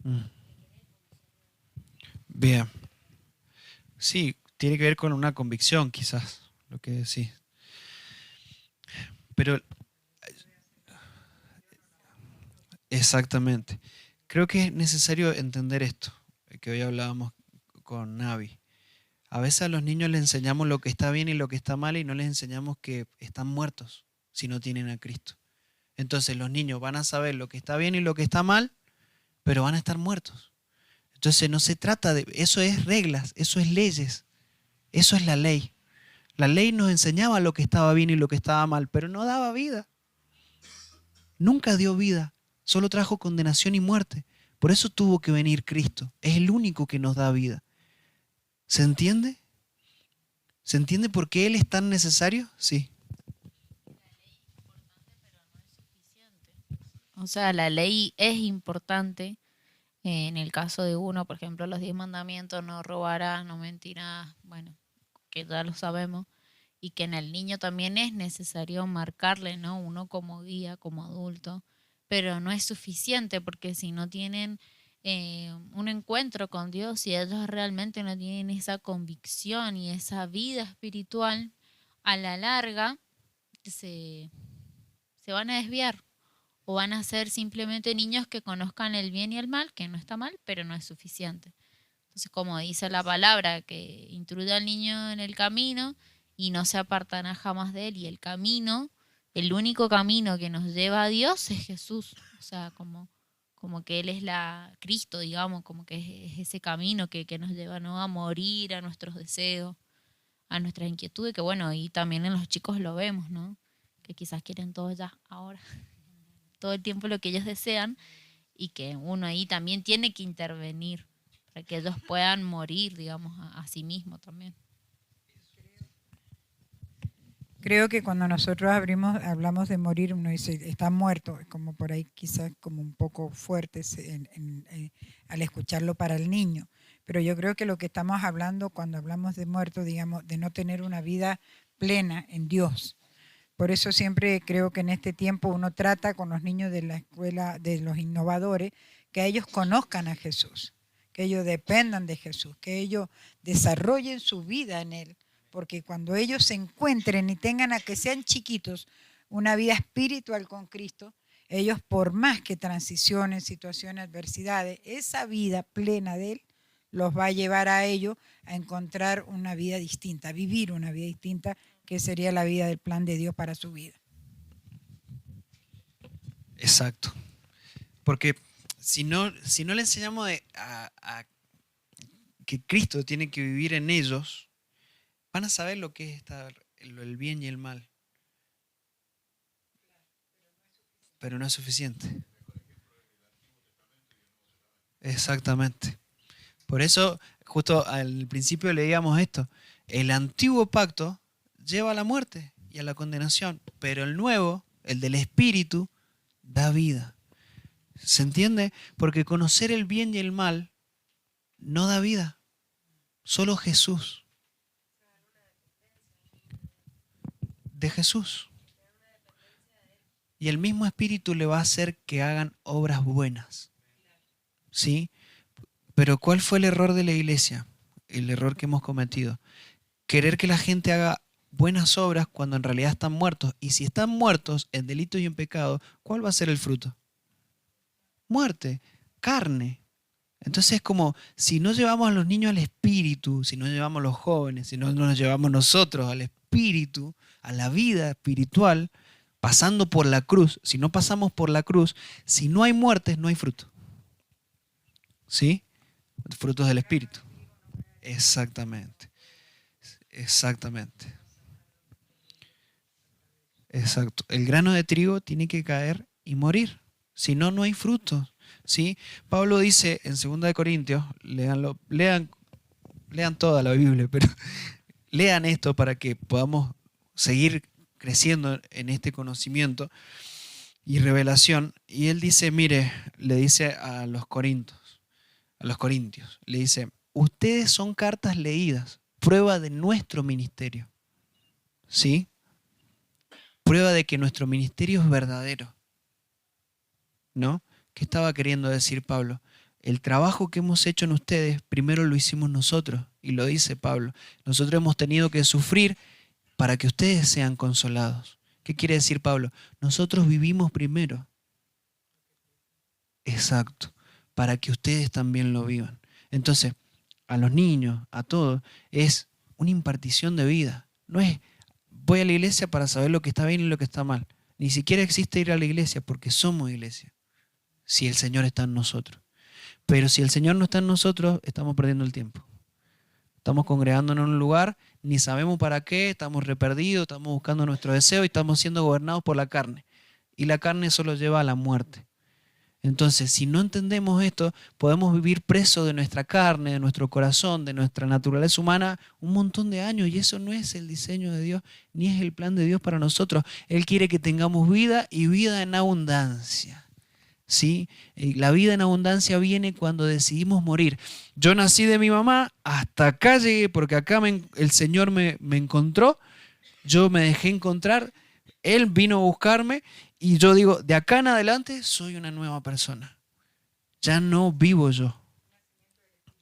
Mm. Bien. Sí, tiene que ver con una convicción, quizás, lo que decís. Pero exactamente. Creo que es necesario entender esto, que hoy hablábamos con Navi. A veces a los niños les enseñamos lo que está bien y lo que está mal y no les enseñamos que están muertos si no tienen a Cristo. Entonces los niños van a saber lo que está bien y lo que está mal, pero van a estar muertos. Entonces no se trata de... Eso es reglas, eso es leyes, eso es la ley. La ley nos enseñaba lo que estaba bien y lo que estaba mal, pero no daba vida. Nunca dio vida, solo trajo condenación y muerte. Por eso tuvo que venir Cristo. Es el único que nos da vida. ¿Se entiende? ¿Se entiende por qué Él es tan necesario? Sí. O sea, la ley es importante. En el caso de uno, por ejemplo, los 10 mandamientos, no robarás, no mentirás, bueno, que ya lo sabemos, y que en el niño también es necesario marcarle, ¿no? Uno como guía, como adulto, pero no es suficiente porque si no tienen un encuentro con Dios, si ellos realmente no tienen esa convicción y esa vida espiritual, a la larga se, se van a desviar o van a ser simplemente niños que conozcan el bien y el mal, que no está mal, pero no es suficiente. Entonces, como dice la palabra, que instruye al niño en el camino y no se apartará jamás de él. Y el camino, el único camino que nos lleva a Dios es Jesús. O sea, como que Él es la Cristo, digamos, como que es ese camino que nos lleva, ¿no?, a morir a nuestros deseos, a nuestras inquietudes, que bueno, y también en los chicos lo vemos, ¿no? Que quizás quieren todo ya, ahora, todo el tiempo lo que ellos desean, y que uno ahí también tiene que intervenir para que ellos puedan morir, digamos, a sí mismos también. Creo que cuando nosotros hablamos de morir, uno dice, está muerto, es como por ahí quizás como un poco fuerte al escucharlo para el niño. Pero yo creo que lo que estamos hablando cuando hablamos de muerto, digamos, de no tener una vida plena en Dios. Por eso siempre creo que en este tiempo uno trata con los niños de la escuela, de los innovadores, que ellos conozcan a Jesús, que ellos dependan de Jesús, que ellos desarrollen su vida en Él. Porque cuando ellos se encuentren y tengan, a que sean chiquitos, una vida espiritual con Cristo, ellos por más que transicionen situaciones, adversidades, esa vida plena de Él los va a llevar a ellos a encontrar una vida distinta, a vivir una vida distinta, que sería la vida del plan de Dios para su vida. Exacto. Porque si no le enseñamos que Cristo tiene que vivir en ellos, van a saber lo que es el bien y el mal. Pero no es suficiente. Exactamente. Por eso, justo al principio leíamos esto. El antiguo pacto lleva a la muerte y a la condenación, pero el nuevo, el del Espíritu, da vida. ¿Se entiende? Porque conocer el bien y el mal no da vida. Solo Jesús. De Jesús. Y el mismo Espíritu le va a hacer que hagan obras buenas. ¿Sí? Pero ¿cuál fue el error de la iglesia? El error que hemos cometido. Querer que la gente haga buenas obras cuando en realidad están muertos. Y si están muertos en delitos y en pecado, ¿cuál va a ser el fruto? Muerte, carne. Entonces es como, si no llevamos a los niños al Espíritu, si no llevamos a los jóvenes, si no nos llevamos nosotros al Espíritu, a la vida espiritual, pasando por la cruz, si no pasamos por la cruz, si no hay muertes, no hay fruto. ¿Sí? Frutos del Espíritu. Exactamente. Exactamente. Exacto. El grano de trigo tiene que caer y morir. Si no, no hay frutos. ¿Sí? Pablo dice en 2 de Corintios, lean toda la Biblia, pero lean esto para que podamos seguir creciendo en este conocimiento y revelación. Y él dice, mire, le dice a los corintios, le dice, ustedes son cartas leídas, prueba de nuestro ministerio. ¿Sí? Prueba de que nuestro ministerio es verdadero. ¿No? ¿Qué estaba queriendo decir Pablo? El trabajo que hemos hecho en ustedes, primero lo hicimos nosotros, y lo dice Pablo. Nosotros hemos tenido que sufrir para que ustedes sean consolados. ¿Qué quiere decir Pablo? Nosotros vivimos primero. Exacto. Para que ustedes también lo vivan. Entonces, a los niños, a todos, es una impartición de vida. No es, voy a la iglesia para saber lo que está bien y lo que está mal. Ni siquiera existe ir a la iglesia porque somos iglesia. Si el Señor está en nosotros. Pero si el Señor no está en nosotros, estamos perdiendo el tiempo. Estamos congregándonos en un lugar, ni sabemos para qué, estamos reperdidos, estamos buscando nuestro deseo y estamos siendo gobernados por la carne. Y la carne solo lleva a la muerte. Entonces, si no entendemos esto, podemos vivir presos de nuestra carne, de nuestro corazón, de nuestra naturaleza humana un montón de años y eso no es el diseño de Dios, ni es el plan de Dios para nosotros. Él quiere que tengamos vida y vida en abundancia. ¿Sí? La vida en abundancia viene cuando decidimos morir. Yo nací de mi mamá, hasta acá llegué porque acá el Señor me encontró, yo me dejé encontrar, Él vino a buscarme y yo digo, de acá en adelante soy una nueva persona. Ya no vivo yo.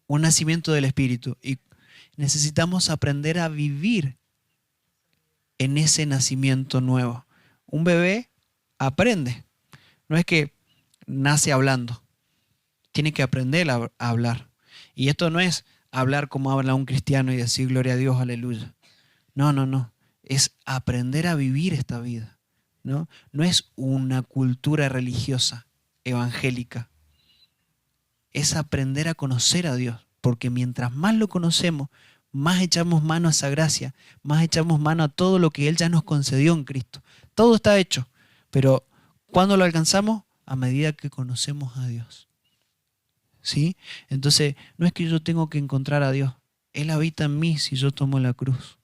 Un nacimiento del Espíritu. Y necesitamos aprender a vivir en ese nacimiento nuevo. Un bebé aprende. No es que nace hablando. Tiene que aprender a hablar. Y esto no es hablar como habla un cristiano y decir gloria a Dios, aleluya. No, no, no. Es aprender a vivir esta vida. ¿No? No es una cultura religiosa, evangélica. Es aprender a conocer a Dios. Porque mientras más lo conocemos, más echamos mano a esa gracia, más echamos mano a todo lo que Él ya nos concedió en Cristo. Todo está hecho. Pero ¿cuándo lo alcanzamos? A medida que conocemos a Dios. ¿Sí? Entonces, no es que yo tengo que encontrar a Dios. Él habita en mí si yo tomo la cruz.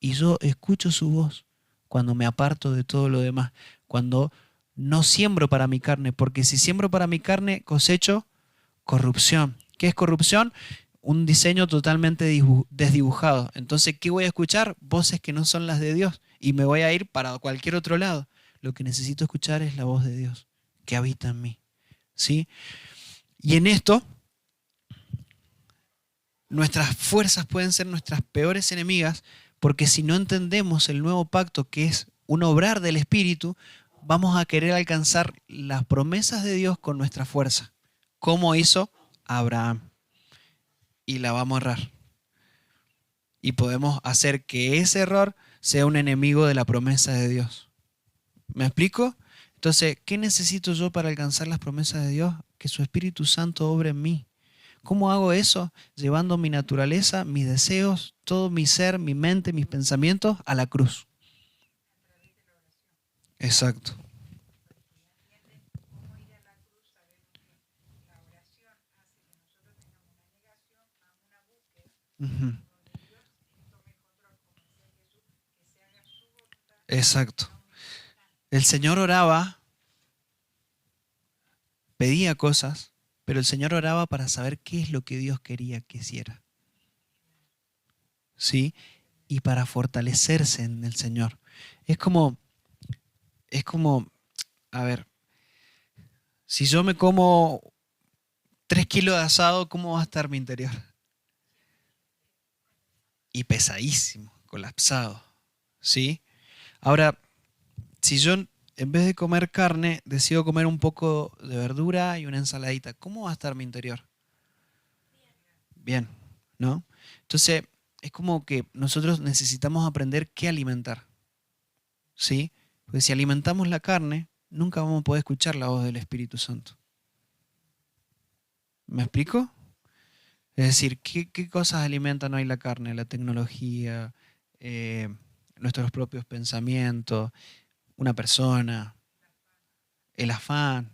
Y yo escucho su voz cuando me aparto de todo lo demás. Cuando no siembro para mi carne. Porque si siembro para mi carne, cosecho corrupción. ¿Qué es corrupción? Un diseño totalmente desdibujado. Entonces, ¿qué voy a escuchar? Voces que no son las de Dios. Y me voy a ir para cualquier otro lado. Lo que necesito escuchar es la voz de Dios que habita en mí. ¿Sí? Y en esto, nuestras fuerzas pueden ser nuestras peores enemigas, porque si no entendemos el nuevo pacto, que es un obrar del Espíritu, vamos a querer alcanzar las promesas de Dios con nuestra fuerza, como hizo Abraham. Y la vamos a errar. Y podemos hacer que ese error sea un enemigo de la promesa de Dios. ¿Me explico? Entonces, ¿qué necesito yo para alcanzar las promesas de Dios? Que su Espíritu Santo obre en mí. ¿Cómo hago eso? Llevando mi naturaleza, mis deseos, todo mi ser, mi mente, mis pensamientos a la cruz. Exacto. Ujú. Exacto. El Señor oraba, pedía cosas, pero el Señor oraba para saber qué es lo que Dios quería que hiciera. ¿Sí? Y para fortalecerse en el Señor. Es como, a ver, si yo me como 3 kilos de asado, ¿cómo va a estar mi interior? Y pesadísimo, colapsado. ¿Sí? Ahora, si yo en vez de comer carne, decido comer un poco de verdura y una ensaladita, ¿cómo va a estar mi interior? Bien, ¿no? Entonces, es como que nosotros necesitamos aprender qué alimentar, ¿sí? Porque si alimentamos la carne, nunca vamos a poder escuchar la voz del Espíritu Santo. ¿Me explico? Es decir, ¿qué cosas alimentan hoy la carne? La tecnología, eh, nuestros propios pensamientos, una persona, el afán,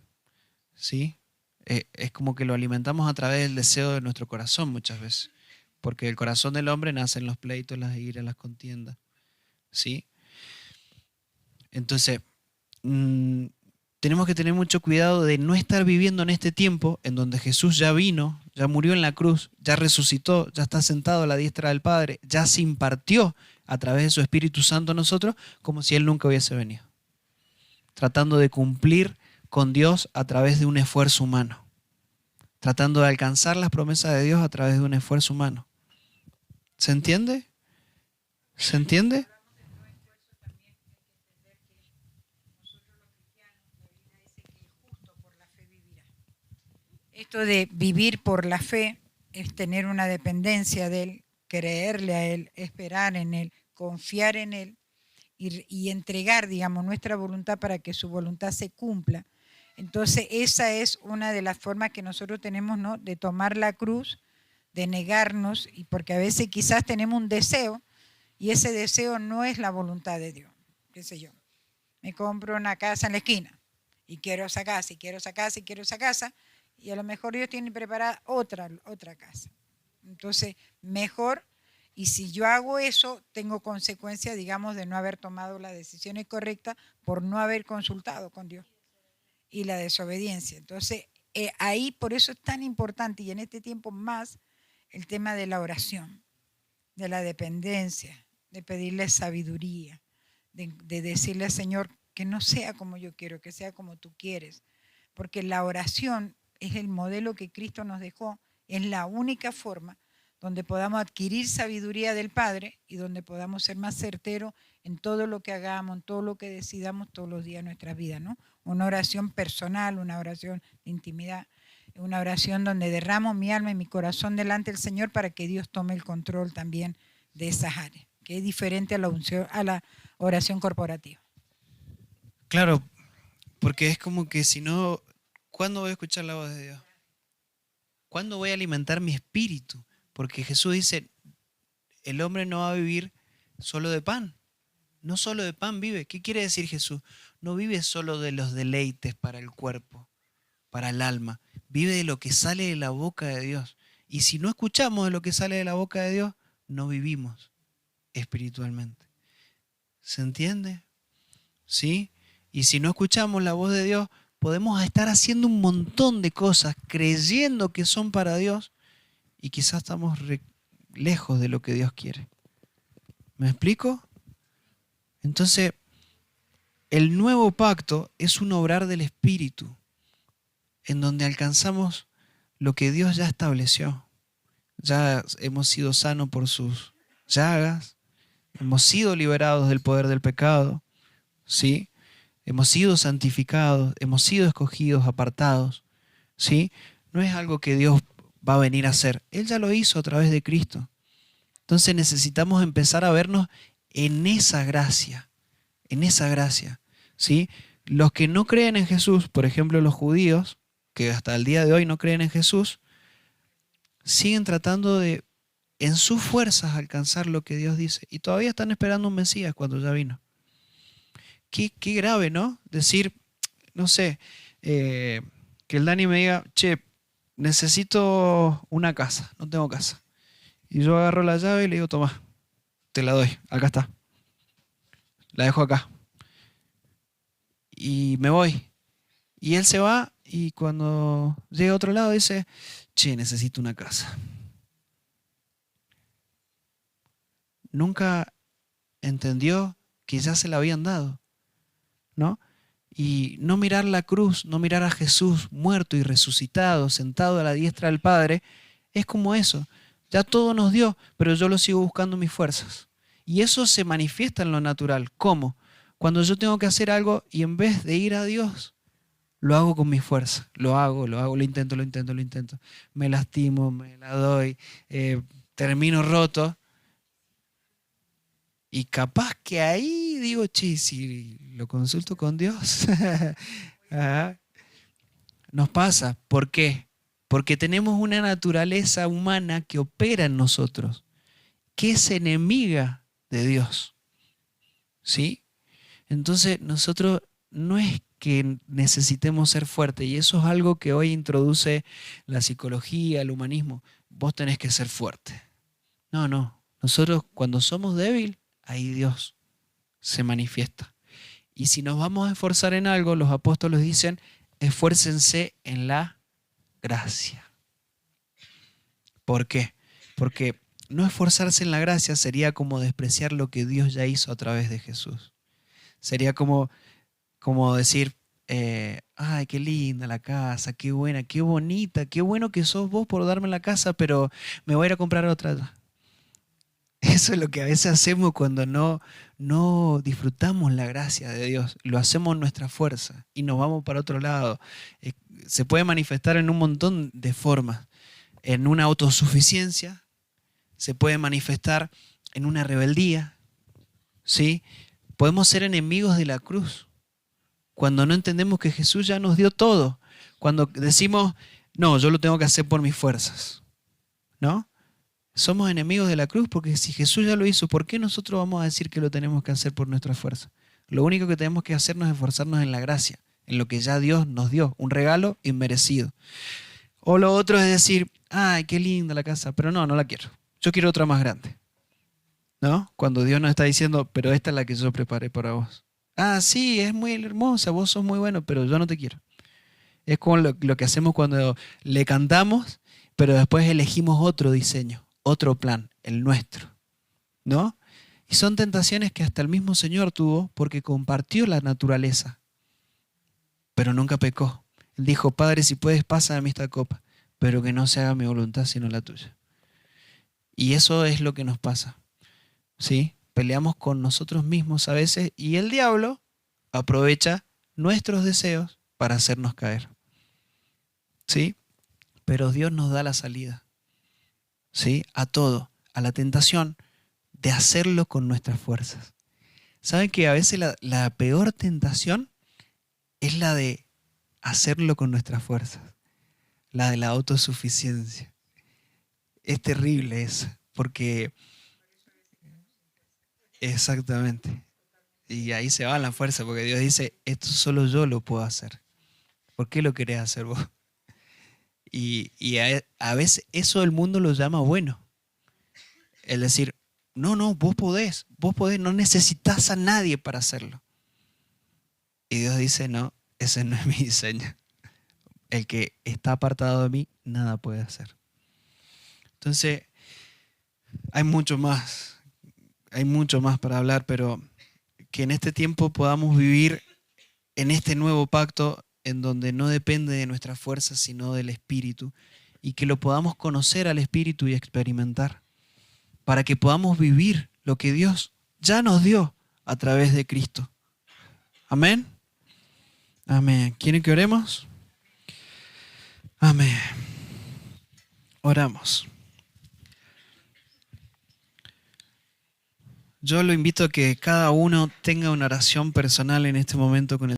¿sí? Es como que lo alimentamos a través del deseo de nuestro corazón muchas veces, porque el corazón del hombre nace en los pleitos, las iras, las contiendas, ¿sí? Entonces, mm, tenemos que tener mucho cuidado de no estar viviendo en este tiempo en donde Jesús ya vino, ya murió en la cruz, ya resucitó, ya está sentado a la diestra del Padre, ya se impartió a través de su Espíritu Santo a nosotros, como si Él nunca hubiese venido, tratando de cumplir con Dios a través de un esfuerzo humano, tratando de alcanzar las promesas de Dios a través de un esfuerzo humano. ¿Se entiende? ¿Se entiende? Esto de vivir por la fe es tener una dependencia de Él, creerle a Él, esperar en Él, confiar en Él y entregar, digamos, nuestra voluntad para que su voluntad se cumpla. Entonces, esa es una de las formas que nosotros tenemos, ¿no?, de tomar la cruz, de negarnos, y porque a veces quizás tenemos un deseo y ese deseo no es la voluntad de Dios. ¿Qué sé yo? Me compro una casa en la esquina y quiero esa casa, y quiero esa casa, y quiero esa casa, y a lo mejor Dios tiene preparada otra casa. Entonces, mejor, y si yo hago eso, tengo consecuencias, digamos, de no haber tomado las decisiones correctas por no haber consultado con Dios. Y la desobediencia. Entonces, ahí por eso es tan importante, y en este tiempo más, el tema de la oración, de la dependencia, de pedirle sabiduría, de decirle al Señor que no sea como yo quiero, que sea como tú quieres. Porque la oración es el modelo que Cristo nos dejó, es la única forma donde podamos adquirir sabiduría del Padre y donde podamos ser más certeros en todo lo que hagamos, en todo lo que decidamos todos los días de nuestra vida, ¿no? Una oración personal, una oración de intimidad, una oración donde derramo mi alma y mi corazón delante del Señor para que Dios tome el control también de esas áreas, que es diferente a la oración corporativa. Claro, porque es como que si no, ¿cuándo voy a escuchar la voz de Dios? ¿Cuándo voy a alimentar mi espíritu? Porque Jesús dice, el hombre no va a vivir solo de pan. No solo de pan vive. ¿Qué quiere decir Jesús? No vive solo de los deleites para el cuerpo, para el alma. Vive de lo que sale de la boca de Dios. Y si no escuchamos de lo que sale de la boca de Dios, no vivimos espiritualmente. ¿Se entiende? ¿Sí? Y si no escuchamos la voz de Dios, podemos estar haciendo un montón de cosas, creyendo que son para Dios, y quizás estamos lejos de lo que Dios quiere. ¿Me explico? Entonces, el nuevo pacto es un obrar del Espíritu, en donde alcanzamos lo que Dios ya estableció. Ya hemos sido sanos por sus llagas, hemos sido liberados del poder del pecado, ¿sí? Hemos sido santificados, hemos sido escogidos, apartados, ¿sí? No es algo que Dios va a venir a hacer. Él ya lo hizo a través de Cristo. Entonces necesitamos empezar a vernos en esa gracia, ¿sí? Los que no creen en Jesús, por ejemplo los judíos, que hasta el día de hoy no creen en Jesús, siguen tratando de, en sus fuerzas, alcanzar lo que Dios dice. Y todavía están esperando un Mesías cuando ya vino. Qué grave, ¿no? Decir, no sé, que el Dani me diga, che, necesito una casa, no tengo casa. Y yo agarro la llave y le digo, toma, te la doy, acá está. La dejo acá. Y me voy. Y él se va y cuando llega a otro lado dice, che, necesito una casa. Nunca entendió que ya se la habían dado, ¿no? Y no mirar la cruz, no mirar a Jesús muerto y resucitado, sentado a la diestra del Padre, es como eso. Ya todo nos dio, pero yo lo sigo buscando en mis fuerzas. Y eso se manifiesta en lo natural. ¿Cómo? Cuando yo tengo que hacer algo y en vez de ir a Dios, lo hago con mis fuerzas. Lo hago, lo intento, lo intento, lo intento. Me lastimo, me la doy, termino roto. Y capaz que ahí digo, che, si lo consulto con Dios. Ajá. Nos pasa. ¿Por qué? Porque tenemos una naturaleza humana que opera en nosotros, que es enemiga de Dios. ¿Sí? Entonces nosotros no es que necesitemos ser fuertes, y eso es algo que hoy introduce la psicología, el humanismo. Vos tenés que ser fuerte. No, no. Nosotros cuando somos débiles, ahí Dios se manifiesta. Y si nos vamos a esforzar en algo, los apóstoles dicen, esfuércense en la gracia. ¿Por qué? Porque no esforzarse en la gracia sería como despreciar lo que Dios ya hizo a través de Jesús. Sería como decir, ay, qué linda la casa, qué buena, qué bonita, qué bueno que sos vos por darme la casa, pero me voy a ir a comprar otra. Eso es lo que a veces hacemos cuando no disfrutamos la gracia de Dios. Lo hacemos en nuestra fuerza y nos vamos para otro lado. Se puede manifestar en un montón de formas. En una autosuficiencia, se puede manifestar en una rebeldía, ¿sí? Podemos ser enemigos de la cruz cuando no entendemos que Jesús ya nos dio todo. Cuando decimos, no, yo lo tengo que hacer por mis fuerzas, ¿no? Somos enemigos de la cruz porque si Jesús ya lo hizo, ¿por qué nosotros vamos a decir que lo tenemos que hacer por nuestra fuerza? Lo único que tenemos que hacernos es esforzarnos en la gracia, en lo que ya Dios nos dio, un regalo inmerecido. O lo otro es decir, ay, qué linda la casa, pero no la quiero. Yo quiero otra más grande. ¿No? Cuando Dios nos está diciendo, pero esta es la que yo preparé para vos. Ah, sí, es muy hermosa, vos sos muy bueno, pero yo no te quiero. Es como lo que hacemos cuando le cantamos, pero después elegimos otro diseño, otro plan, el nuestro, ¿no? Y son tentaciones que hasta el mismo Señor tuvo porque compartió la naturaleza, pero nunca pecó. Él dijo, Padre, si puedes, pasa de mí esta copa, pero que no se haga mi voluntad sino la tuya. Y eso es lo que nos pasa, ¿sí? Peleamos con nosotros mismos a veces y el diablo aprovecha nuestros deseos para hacernos caer, ¿sí? Pero Dios nos da la salida, ¿sí? A todo, a la tentación de hacerlo con nuestras fuerzas. ¿Saben que a veces la peor tentación es la de hacerlo con nuestras fuerzas? La de la autosuficiencia. Es terrible eso, porque exactamente. Y ahí se va la fuerza, porque Dios dice, esto solo yo lo puedo hacer. ¿Por qué lo querés hacer vos? Y a veces eso el mundo lo llama bueno. Es decir, no, vos podés, no necesitas a nadie para hacerlo. Y Dios dice, no, ese no es mi diseño. El que está apartado de mí, nada puede hacer. Entonces, hay mucho más para hablar, pero que en este tiempo podamos vivir en este nuevo pacto en donde no depende de nuestra fuerza, sino del Espíritu, y que lo podamos conocer al Espíritu y experimentar, para que podamos vivir lo que Dios ya nos dio a través de Cristo. Amén. Amén. ¿Quieren que oremos? Amén. Oramos. Yo lo invito a que cada uno tenga una oración personal en este momento con el